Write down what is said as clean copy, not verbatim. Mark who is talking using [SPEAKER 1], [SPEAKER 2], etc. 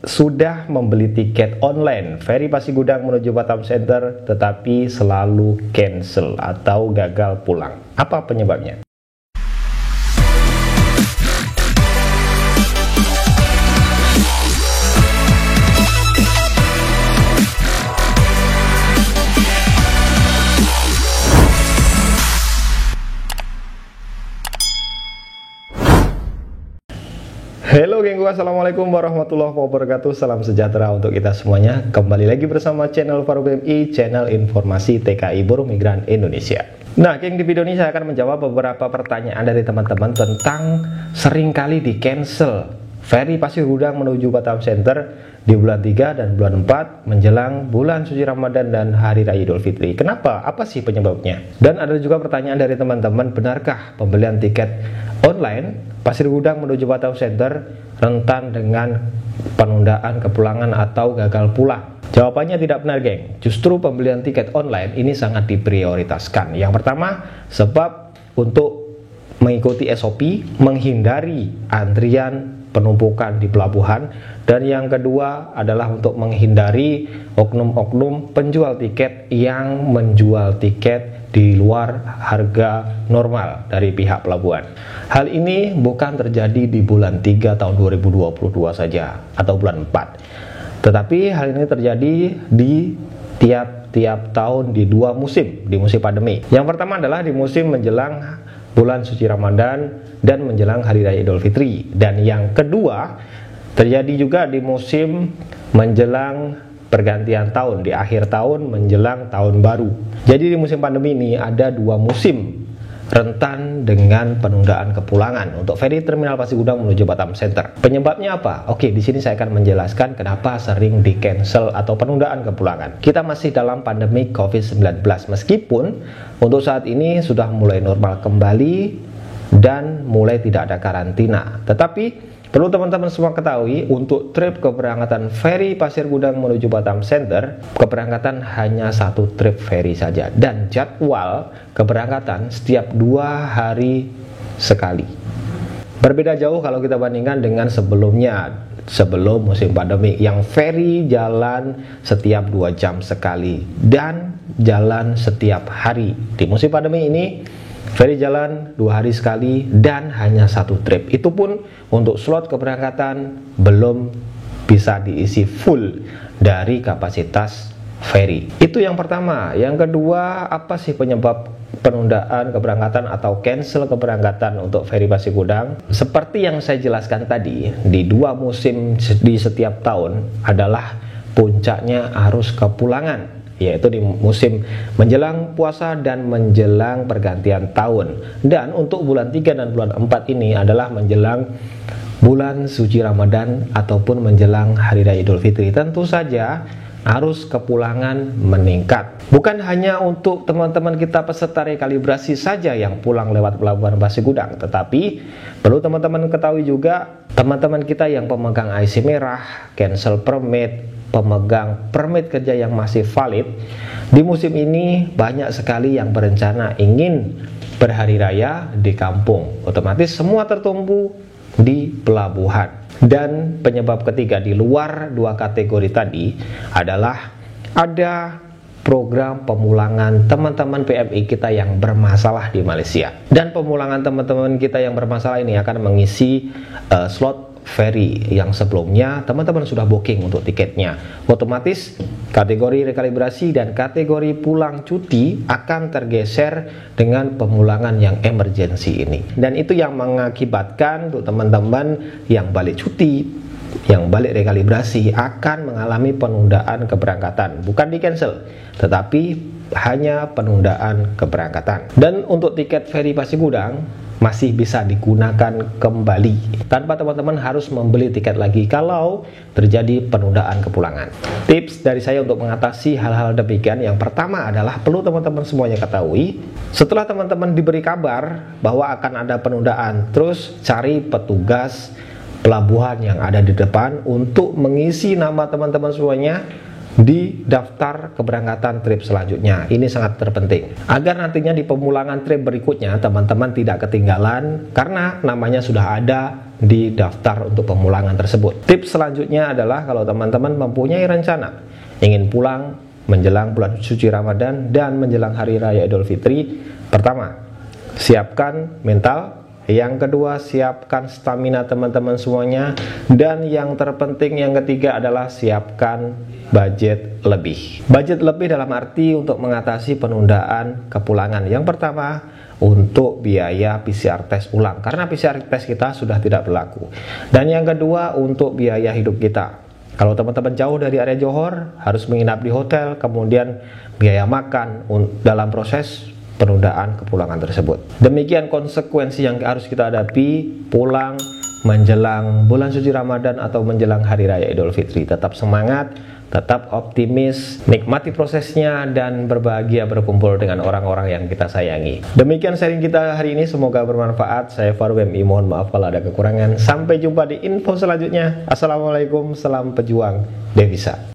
[SPEAKER 1] Sudah membeli tiket online Ferry Pasigudang menuju Batam Center tetapi selalu cancel atau gagal pulang. Apa penyebabnya? Halo gengku, assalamualaikum warahmatullahi wabarakatuh. Salam sejahtera untuk kita semuanya. Kembali lagi bersama channel Farouk BMI, channel informasi TKI Buruh Migran Indonesia. Nah geng, di video ini saya akan menjawab beberapa pertanyaan dari teman-teman tentang seringkali di cancel Ferry Pasigudang menuju Batam Center di bulan 3 dan bulan 4 menjelang bulan suci Ramadan dan Hari Raya Idul Fitri. Kenapa? Apa sih penyebabnya? Dan ada juga pertanyaan dari teman-teman, benarkah pembelian tiket online Pasigudang menuju Batam Center rentan dengan penundaan kepulangan atau gagal pulang? Jawabannya tidak benar geng. Justru pembelian tiket online ini sangat diprioritaskan. Yang pertama, sebab untuk mengikuti SOP, menghindari antrian penumpukan di pelabuhan, dan yang kedua adalah untuk menghindari oknum-oknum penjual tiket yang menjual tiket di luar harga normal dari pihak pelabuhan. Hal ini bukan terjadi di bulan 3 tahun 2022 saja atau bulan 4, tetapi hal ini terjadi di tiap tahun di dua musim, di musim pandemi. Yang pertama adalah di musim menjelang bulan suci Ramadan dan menjelang Hari Raya Idul Fitri, dan yang kedua terjadi juga di musim menjelang pergantian tahun, di akhir tahun menjelang tahun baru. Jadi di musim pandemi ini ada dua musim rentan dengan penundaan kepulangan untuk ferry terminal Pasigudang menuju Batam Center. Penyebabnya apa? Oke, di sini saya akan menjelaskan kenapa sering di cancel atau penundaan kepulangan. Kita masih dalam pandemi COVID-19 meskipun untuk saat ini sudah mulai normal kembali dan mulai tidak ada karantina. Tetapi perlu teman-teman semua ketahui, untuk trip keberangkatan ferry Pasigudang menuju Batam Center, keberangkatan hanya satu trip ferry saja, dan jadwal keberangkatan setiap 2 hari sekali. Berbeda jauh kalau kita bandingkan dengan sebelumnya, sebelum musim pandemi yang ferry jalan setiap 2 jam sekali dan jalan setiap hari. Di musim pandemi ini ferry jalan 2 hari sekali dan hanya satu trip. Itu pun untuk slot keberangkatan belum bisa diisi full dari kapasitas ferry. Itu yang pertama. Yang kedua, apa sih penyebab penundaan keberangkatan atau cancel keberangkatan untuk ferry Pasigudang? Seperti yang saya jelaskan tadi, di dua musim di setiap tahun adalah puncaknya arus kepulangan, yaitu di musim menjelang puasa dan menjelang pergantian tahun. Dan untuk bulan 3 dan bulan 4 ini adalah menjelang bulan suci Ramadan ataupun menjelang Hari Raya Idul Fitri. Tentu saja arus kepulangan meningkat. Bukan hanya untuk teman-teman kita peserta rekalibrasi saja yang pulang lewat pelabuhan Pasigudang, tetapi perlu teman-teman ketahui juga teman-teman kita yang pemegang IC merah, cancel permit, pemegang permit kerja yang masih valid. Di musim ini banyak sekali yang berencana ingin berhari raya di kampung. Otomatis semua tertumpu di pelabuhan. Dan penyebab ketiga di luar dua kategori tadi adalah ada program pemulangan teman-teman PMI kita yang bermasalah di Malaysia. Dan pemulangan teman-teman kita yang bermasalah ini akan mengisi slot ferry yang sebelumnya teman-teman sudah booking untuk tiketnya. Otomatis kategori rekalibrasi dan kategori pulang cuti akan tergeser dengan pemulangan yang emergency ini. Dan itu yang mengakibatkan untuk teman-teman yang balik cuti, yang balik rekalibrasi akan mengalami penundaan keberangkatan. Bukan di cancel, tetapi hanya penundaan keberangkatan. Dan untuk tiket ferry Pasigudang masih bisa digunakan kembali tanpa teman-teman harus membeli tiket lagi kalau terjadi penundaan kepulangan. Tips dari saya untuk mengatasi hal-hal demikian, yang pertama adalah perlu teman-teman semuanya ketahui, setelah teman-teman diberi kabar bahwa akan ada penundaan, terus cari petugas pelabuhan yang ada di depan untuk mengisi nama teman-teman semuanya di daftar keberangkatan trip selanjutnya. Ini sangat terpenting agar nantinya di pemulangan trip berikutnya teman-teman tidak ketinggalan, karena namanya sudah ada di daftar untuk pemulangan tersebut. Tips selanjutnya adalah kalau teman-teman mempunyai rencana ingin pulang menjelang bulan suci Ramadan dan menjelang Hari Raya Idul Fitri, pertama, siapkan mental. Yang kedua, siapkan stamina teman-teman semuanya. Dan yang terpenting yang ketiga adalah siapkan budget lebih. Budget lebih dalam arti untuk mengatasi penundaan kepulangan. Yang pertama, untuk biaya PCR tes ulang, karena PCR tes kita sudah tidak berlaku. Dan yang kedua, untuk biaya hidup kita. Kalau teman-teman jauh dari area Johor, harus menginap di hotel, kemudian biaya makan dalam proses penundaan kepulangan tersebut. Demikian konsekuensi yang harus kita hadapi pulang menjelang bulan suci Ramadan atau menjelang Hari Raya Idul Fitri. Tetap semangat, tetap optimis, nikmati prosesnya, dan berbahagia berkumpul dengan orang-orang yang kita sayangi. Demikian sharing kita hari ini, semoga bermanfaat. Saya Farouk BMI, mohon maaf kalau ada kekurangan. Sampai jumpa di info selanjutnya. Assalamualaikum, salam pejuang devisa.